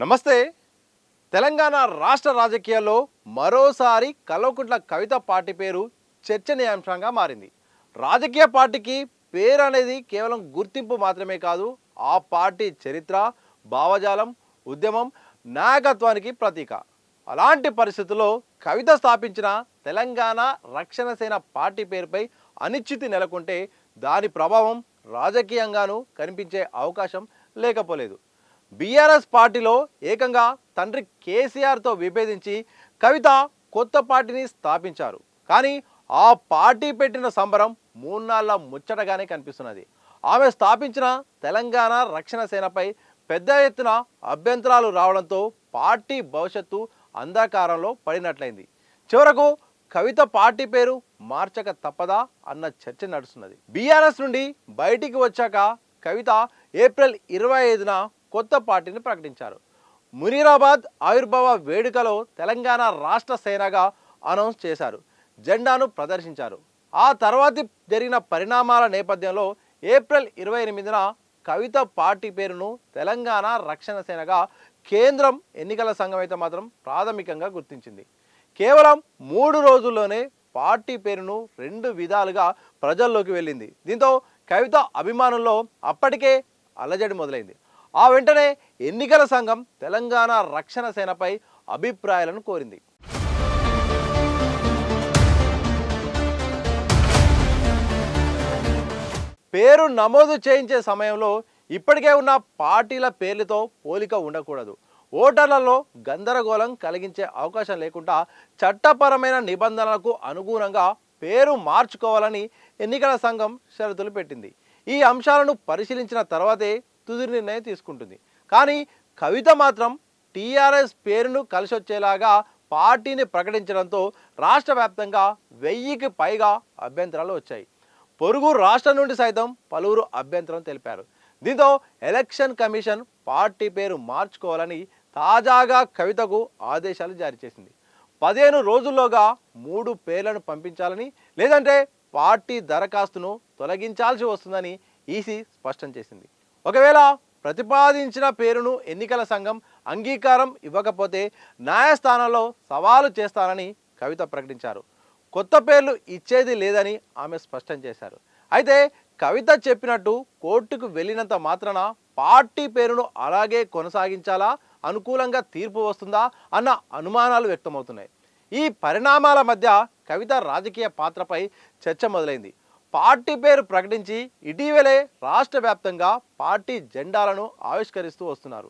నమస్తే. తెలంగాణ రాష్ట్ర రాజకీయాల్లో మరోసారి కల్వకుంట్ల కవిత పార్టీ పేరు చర్చనీయాంశంగా మారింది. రాజకీయ పార్టీకి పేరు అనేది కేవలం గుర్తింపు మాత్రమే కాదు, ఆ పార్టీ చరిత్ర, భావజాలం, ఉద్యమం, నాయకత్వానికి ప్రతీక. అలాంటి పరిస్థితుల్లో కవిత స్థాపించిన తెలంగాణ రక్షణ సేన పార్టీ పేరుపై అనిశ్చితి నెలకొంటే దాని ప్రభావం రాజకీయంగానూ కనిపించే అవకాశం లేకపోలేదు. బీఆర్ఎస్ పార్టీలో ఏకంగా తండ్రి కేసీఆర్తో విభేదించి కవిత కొత్త పార్టీని స్థాపించారు. కానీ ఆ పార్టీ పెట్టిన సంబరం మూన్నాళ్ల ముచ్చటగానే కనిపిస్తున్నది. ఆమె స్థాపించిన తెలంగాణ రక్షణ సేనపై పెద్ద ఎత్తున అభ్యంతరాలు రావడంతో పార్టీ భవిష్యత్తు అంధకారంలో పడినట్లయింది. చివరకు కవిత పార్టీ పేరు మార్చక తప్పదా అన్న చర్చ నడుస్తున్నది. బీఆర్ఎస్ నుండి బయటికి వచ్చాక కవిత ఏప్రిల్ 25న కొత్త పార్టీని ప్రకటించారు. మునీరాబాద్ ఆవిర్భావ వేడుకలో తెలంగాణ రాష్ట్ర సేనగా అనౌన్స్ చేశారు. జెండాను ప్రదర్శించారు. ఆ తర్వాతి జరిగిన పరిణామాల నేపథ్యంలో ఏప్రిల్ 28న కవిత పార్టీ పేరును తెలంగాణ రక్షణ సేనగా కేంద్రం ఎన్నికల సంఘం అయితే మాత్రం ప్రాథమికంగా గుర్తించింది. కేవలం 3 రోజుల్లోనే పార్టీ పేరును 2 విధాలుగా ప్రజల్లోకి వెళ్ళింది. దీంతో కవిత అభిమానుల్లో అప్పటికే అలజడి మొదలైంది. ఆ వెంటనే ఎన్నికల సంఘం తెలంగాణ రక్షణ సేనపై అభిప్రాయాలను కోరింది. పేరు నమోదు చేయించే సమయంలో ఇప్పటికే ఉన్న పార్టీల పేర్లతో పోలిక ఉండకూడదు, ఓటర్లలో గందరగోళం కలిగించే అవకాశం లేకుండా చట్టపరమైన నిబంధనలకు అనుగుణంగా పేరు మార్చుకోవాలని ఎన్నికల సంఘం షరతులు పెట్టింది. ఈ అంశాలను పరిశీలించిన తర్వాతే తుది నిర్ణయం తీసుకుంటుంది. కానీ కవిత మాత్రం టీఆర్ఎస్ పేరును కలిసొచ్చేలాగా పార్టీని ప్రకటించడంతో రాష్ట్ర వ్యాప్తంగా 1000కి పైగా అభ్యంతరాలు వచ్చాయి. పొరుగు రాష్ట్రం నుండి సైతం పలువురు అభ్యంతరం తెలిపారు. దీంతో ఎలక్షన్ కమిషన్ పార్టీ పేరు మార్చుకోవాలని తాజాగా కవితకు ఆదేశాలు జారీ చేసింది. 15 రోజుల్లోగా 3 పేర్లను పంపించాలని, లేదంటే పార్టీ దరఖాస్తును తొలగించాల్సి వస్తుందని ఈసీ స్పష్టం చేసింది. ఒకవేళ ప్రతిపాదించిన పేరును ఎన్నికల సంఘం అంగీకారం ఇవ్వకపోతే న్యాయస్థానంలో సవాలు చేస్తానని కవిత ప్రకటించారు. కొత్త పేర్లు ఇచ్చేది లేదని ఆమె స్పష్టం చేశారు. అయితే కవిత చెప్పినట్టు కోర్టుకు వెళ్ళినంత మాత్రాన పార్టీ పేరును అలాగే కొనసాగించాలా, అనుకూలంగా తీర్పు వస్తుందా అన్న అనుమానాలు వ్యక్తమవుతున్నాయి. ఈ పరిణామాల మధ్య కవిత రాజకీయ పాత్రపై చర్చ మొదలైంది. పార్టీ పేరు ప్రకటించి ఇటీవలే రాష్ట్ర వ్యాప్తంగా పార్టీ జెండాలను ఆవిష్కరిస్తూ వస్తున్నారు.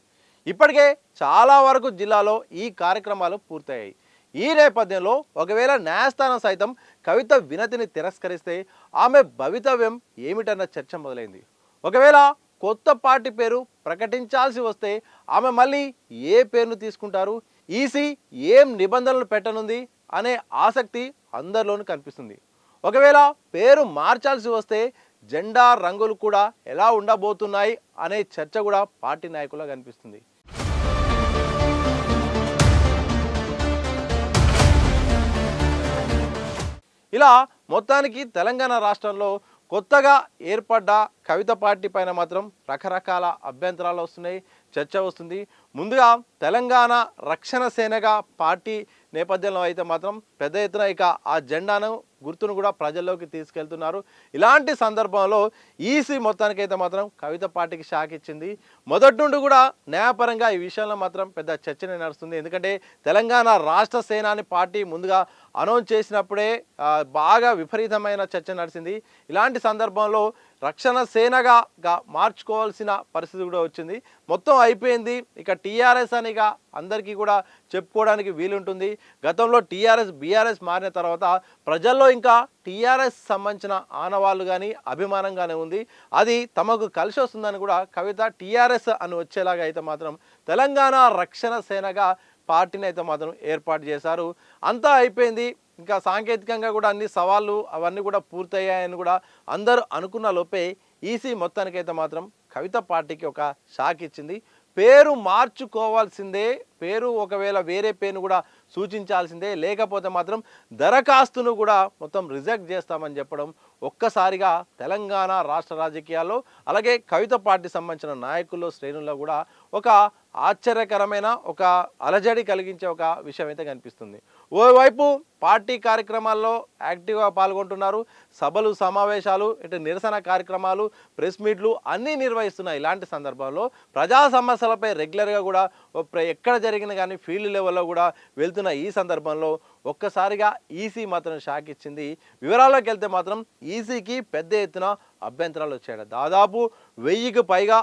ఇప్పటికే చాలా వరకు జిల్లాలో ఈ కార్యక్రమాలు పూర్తయ్యాయి. ఈ నేపథ్యంలో ఒకవేళ న్యాయస్థానం సైతం కవిత వినతిని తిరస్కరిస్తే ఆమె భవితవ్యం ఏమిటన్న చర్చ మొదలైంది. ఒకవేళ కొత్త పార్టీ పేరు ప్రకటించాల్సి వస్తే ఆమె మళ్ళీ ఏ పేరును తీసుకుంటారు, ఈసీ ఏం నిబంధనలు పెట్టనుంది అనే ఆసక్తి అందరిలోనూ కనిపిస్తుంది. ఒకవేళ పేరు మార్చాల్సి వస్తే జెండా రంగులు కూడా ఎలా ఉండబోతున్నాయి అనే చర్చ కూడా పార్టీ నాయకుల్లో కనిపిస్తుంది. ఇలా మొత్తానికి తెలంగాణ రాష్ట్రంలో కొత్తగా ఏర్పడ్డ కవిత పార్టీ పైన మాత్రం రకరకాల అభ్యంతరాలు వస్తున్నాయి, చర్చ వస్తుంది. ముందుగా తెలంగాణ రక్షణ సేనగా పార్టీ నేపథ్యంలో అయితే మాత్రం పెద్ద ఎత్తున ఇక ఆ జెండాను గుర్తును కూడా ప్రజల్లోకి తీసుకెళ్తున్నారు. ఇలాంటి సందర్భంలో ఈసీ మొత్తానికైతే మాత్రం కవిత పార్టీకి షాక్ ఇచ్చింది. మొదటి నుండి కూడా న్యాయపరంగా ఈ విషయంలో మాత్రం పెద్ద చర్చనే నడుస్తుంది. ఎందుకంటే తెలంగాణ రాష్ట్ర సేనాని పార్టీ ముందుగా అనౌన్స్ చేసినప్పుడే బాగా విపరీతమైన చర్చ నడిచింది. ఇలాంటి సందర్భంలో రక్షణ సేనగా మార్చుకోవాల్సిన పరిస్థితి కూడా వచ్చింది. మొత్తం అయిపోయింది, ఇక టీఆర్ఎస్ అనిగా అందరికీ కూడా చెప్పుకోవడానికి వీలుంటుంది. గతంలో టీఆర్ఎస్ బీఆర్ఎస్ మారిన తర్వాత ప్రజల్లో ఇంకా టీఆర్ఎస్ సంబంధించిన ఆనవాళ్ళు కానీ అభిమానం కానీ ఉంది. అది తమకు కలిసి వస్తుందని కూడా కవిత టీఆర్ఎస్ అని వచ్చేలాగా అయితే మాత్రం తెలంగాణ రక్షణ సేనగా పార్టీని అయితే మాత్రం ఏర్పాటు చేశారు. అంతా అయిపోయింది, ఇంకా సాంకేతికంగా కూడా అన్ని సవాళ్ళు అవన్నీ కూడా పూర్తయ్యాయని కూడా అందరూ అనుకున్న లోపే ఈసీ మొత్తానికైతే మాత్రం కవిత పార్టీకి ఒక షాక్ ఇచ్చింది. పేరు మార్చుకోవాల్సిందే, పేరు ఒకవేళ వేరే పేరును కూడా సూచించాల్సిందే, లేకపోతే మాత్రం దరఖాస్తును కూడా మొత్తం రిజెక్ట్ చేస్తామని చెప్పడం ఒక్కసారిగా తెలంగాణ రాష్ట్ర రాజకీయాల్లో అలాగే కవిత పార్టీ సంబంధించిన నాయకుల్లో శ్రేణుల్లో కూడా ఒక ఆశ్చర్యకరమైన ఒక అలజడి కలిగించే ఒక విషయం అయితే కనిపిస్తుంది. ఓవైపు పార్టీ కార్యక్రమాల్లో యాక్టివ్గా పాల్గొంటున్నారు, సభలు సమావేశాలు ఇటు నిరసన కార్యక్రమాలు ప్రెస్ మీట్లు అన్నీ నిర్వహిస్తున్నాయి. ఇలాంటి సందర్భంలో ప్రజా సమస్యలపై రెగ్యులర్గా కూడా ఎక్కడ జరిగిన కానీ ఫీల్డ్ లెవెల్లో కూడా వెళ్తున్న ఈ సందర్భంలో ఒక్కసారిగా ఈసీ మాత్రం షాక్ ఇచ్చింది. వివరాల్లోకి వెళ్తే మాత్రం ఈసీకి పెద్ద ఎత్తున అభ్యంతరాలు వచ్చాయట. దాదాపు 1000కి పైగా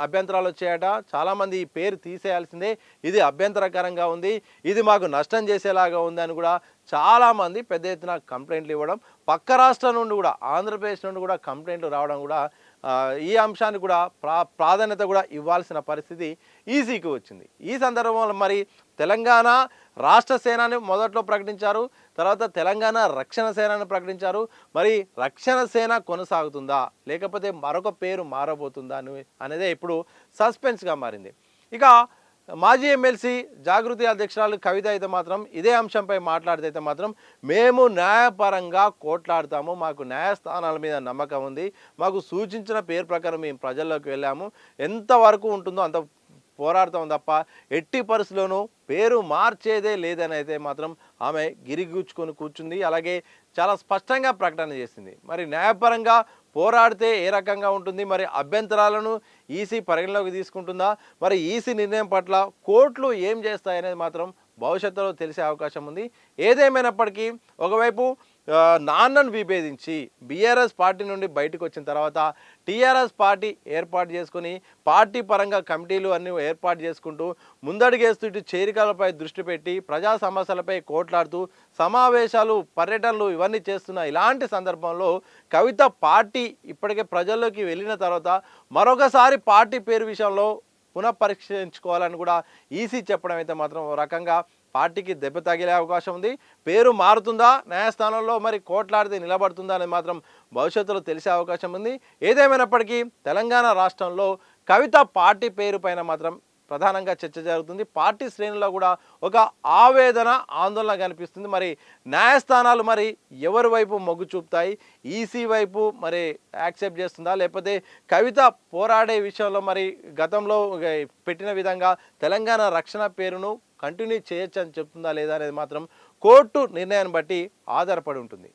అభ్యంతరాలు వచ్చాయట. చాలామంది ఈ పేరు తీసేయాల్సిందే, ఇది అభ్యంతరకరంగా ఉంది, ఇది మాకు నష్టం చేసేలాగా ఉంది అని కూడా చాలామంది పెద్ద ఎత్తున కంప్లైంట్లు ఇవ్వడం, పక్క రాష్ట్రం నుండి కూడా ఆంధ్రప్రదేశ్ నుండి కూడా కంప్లైంట్లు రావడం కూడా ఈ అంశాన్ని కూడా ప్రాధాన్యత కూడా ఇవ్వాల్సిన పరిస్థితి ఈసీకి వచ్చింది. ఈ సందర్భంలో మరి తెలంగాణ రాష్ట్ర సేనని మొదట్లో ప్రకటించారు, తర్వాత తెలంగాణ రక్షణ సేనని ప్రకటించారు. మరి రక్షణ సేన కొనసాగుతుందా లేకపోతే మరొక పేరు మారబోతుందా అనేదే ఇప్పుడు సస్పెన్స్గా మారింది. ఇక మాజీ ఎమ్మెల్సీ జాగృతి అధ్యక్షురాలు కవిత అయితే మాత్రం ఇదే అంశంపై మాట్లాడితే మాత్రం మేము న్యాయపరంగా కోట్లాడతాము, మాకు న్యాయస్థానాల మీద నమ్మకం ఉంది, మాకు సూచించిన పేరు ప్రకారం మేము ప్రజల్లోకి వెళ్ళాము, ఎంతవరకు ఉంటుందో అంత పోరాడతాం తప్ప ఎట్టి పరిస్థితుల్లోనూ పేరు మార్చేదే లేదని అయితే మాత్రం ఆమె గిరిగూచుకొని కూర్చుంది. అలాగే చాలా స్పష్టంగా ప్రకటన చేసింది. మరి న్యాయపరంగా పోరాడితే ఏ రకంగా ఉంటుంది, మరి అభ్యంతరాలను ఈసీ పరిగణలోకి తీసుకుంటుందా, మరి ఈసీ నిర్ణయం పట్ల కోర్టులు ఏం చేస్తాయనేది మాత్రం భవిష్యత్తులో తెలిసే అవకాశం ఉంది. ఏదేమైనప్పటికీ ఒకవైపు నాన్నను విభేదించి బీఆర్ఎస్ పార్టీ నుండి బయటకు వచ్చిన తర్వాత టీఆర్ఎస్ పార్టీ ఏర్పాటు చేసుకుని పార్టీ పరంగా కమిటీలు అన్నీ ఏర్పాటు చేసుకుంటూ ముందడుగేస్తూ ఇటు చేరికలపై దృష్టి పెట్టి ప్రజా సమస్యలపై కోట్లాడుతూ సమావేశాలు పర్యటనలు ఇవన్నీ చేస్తున్న ఇలాంటి సందర్భంలో కవిత పార్టీ ఇప్పటికే ప్రజల్లోకి వెళ్ళిన తర్వాత మరొకసారి పార్టీ పేరు విషయంలో పునఃపరీక్షించుకోవాలని కూడా ఈసీ చెప్పడం అయితే మాత్రం ఒక రకంగా పార్టీకి దెబ్బ తగిలే అవకాశం ఉంది. పేరు మారుతుందా, న్యాయస్థానంలో మరి కోట్లాడితే నిలబడుతుందా అనేది మాత్రం భవిష్యత్తులో తెలిసే అవకాశం ఉంది. ఏదేమైనప్పటికీ తెలంగాణ రాష్ట్రంలో కవిత పార్టీ పేరు పైన మాత్రం ప్రధానంగా చర్చ జరుగుతుంది. పార్టీ శ్రేణుల్లో కూడా ఒక ఆవేదన ఆందోళన కనిపిస్తుంది. మరి న్యాయస్థానాలు మరి ఎవరి వైపు మొగ్గు చూపుతాయి, ఈసీ వైపు మరి యాక్సెప్ట్ చేస్తుందా, లేకపోతే కవిత పోరాడే విషయంలో మరి గతంలో పెట్టిన విధంగా తెలంగాణ రక్షణ పేరును కంటిన్యూ చేయొచ్చు అని చెప్తుందా లేదా అనేది మాత్రం కోర్టు నిర్ణయాన్ని బట్టి ఆధారపడి ఉంటుంది.